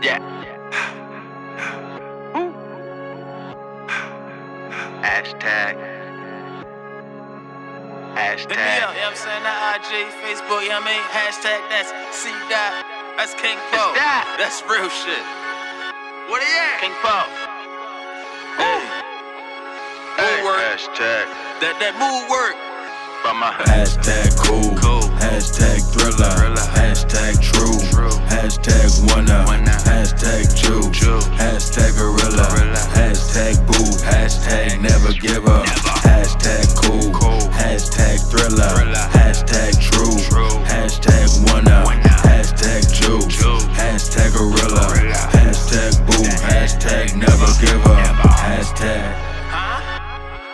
Yeah. Hashtag. Hit me up, you know what I'm saying? That IG, Facebook, you know what I mean? Hashtag that's C. That's King Poe. That's real shit. What are you? King Poe. Hey. Mood work. Hashtag. That mood work. Hashtag cool. Hashtag thriller. Hashtag true. Hashtag winner. Hashtag Jew. Hashtag gorilla. Hashtag boo. Hashtag never give up. Hashtag cool. Hashtag thriller. Hashtag true. Hashtag winner. Hashtag Jew. Hashtag gorilla. Hashtag boo. Hashtag never give up. Hashtag.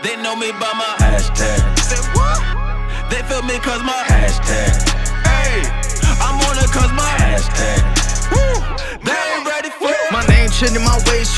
They know me by my hashtag. Say what? They feel me cause my hashtag. Hey, I'm on it cause my hashtag. Woo, they ain't ready for it. My name trending my ways,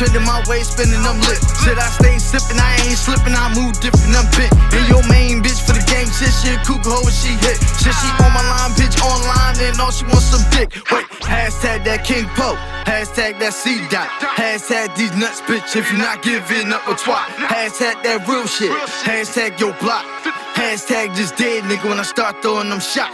spinning them lit. Said I stay sippin', I ain't slippin', I move different, I'm bent. And your main bitch for the game, shit, cougar hoe, she hit. Shit, she on my line, bitch, online, and all she wants some dick. Wait, hashtag that King Poe, hashtag that C. Hashtag these nuts, bitch, if you not giving up a twat. Hashtag that real shit, hashtag your block. Hashtag just dead, nigga, when I start throwing them shots.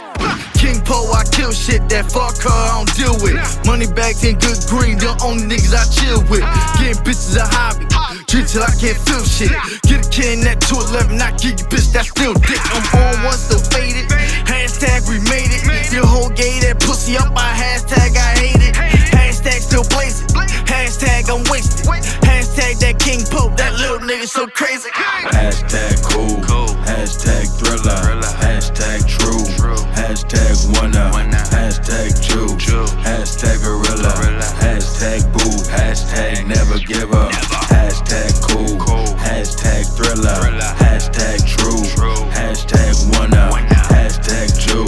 King Poe, I kill shit, that fuck her I don't deal with. Money bags and good green, the only niggas I chill with. Getting bitches a hobby, drink till I can't feel shit. Get a can that 211, I give you bitch, that's still dick. I'm on one, still faded. Hashtag we made it. Your whole gay that pussy up by hashtag I hate it. Hashtag still blazing. Hashtag I'm wasted. Hashtag that King Poe, that little nigga so crazy. Hashtag cool. Hashtag thriller. Hashtag true. Hashtag winner. Hashtag Jew. Hashtag gorilla. Hashtag boo. Hashtag never give up. Hashtag cool. Hashtag thriller. Hashtag true. Hashtag winner. Hashtag Jew.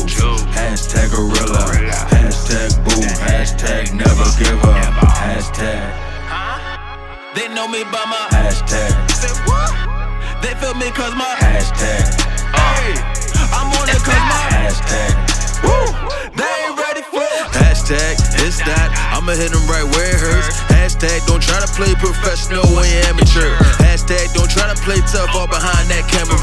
Hashtag gorilla. Hashtag boo. Hashtag never give up. Hashtag. They know me by my hashtag. Say what? They feel me cause my hashtag. Hey, I'm on it cause my hashtag. Woo, they ain't ready for it. Hashtag, it's that, I'ma hit them right where it hurts. Hashtag, don't try to play professional when you're amateur. Hashtag, don't try to play tough all behind that camera.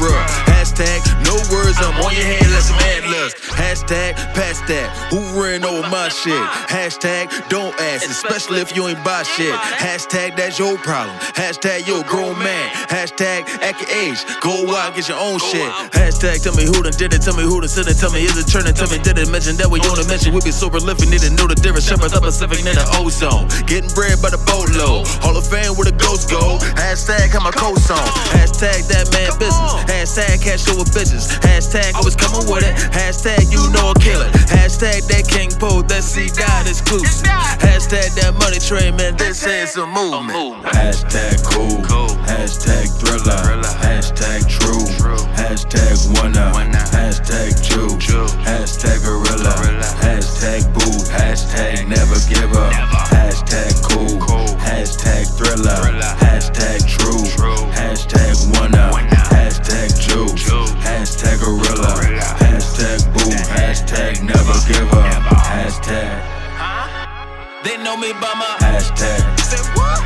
Hashtag, no words, I'm on your head, let's antlers. Hashtag, pass that, who ran over my shit? Hashtag, don't ask, especially if you ain't buy shit. Hashtag, that's your problem. Hashtag, you a grown man. Hashtag, at your age, go wild, get your own shit. Hashtag, tell me who done did it, tell me who done said it, tell me is it turning, tell me did it, mention that we on a mention, we be so prolific, need to know the difference, shepherd the Pacific in the ozone. Getting bread by the boatload, Hall of Fame where the ghosts go. Hashtag, have my coats on. Hashtag, that man business. Hashtag, cash over bitches. Hashtag, always coming with it. Hashtag, you know a killer. Hashtag, that King Poe, that C. exclusive. Hashtag, that money train, man, this is a movement. Hashtag cool. Hashtag thriller. Hashtag true. Hashtag winner. Hashtag Jew. Hashtag gorilla. Hashtag boo. Hashtag never give up. Hashtag cool. Hashtag thriller. Hashtag true. Hashtag winner. Hashtag Jew. Hashtag gorilla. Hashtag boo. Hashtag never give up. Hashtag. They know me by my hashtag. Say what?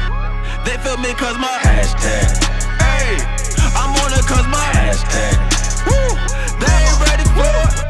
They feel me cause my hashtag. Hey, I'm on it cause my hashtag. Woo, they ain't ready for it.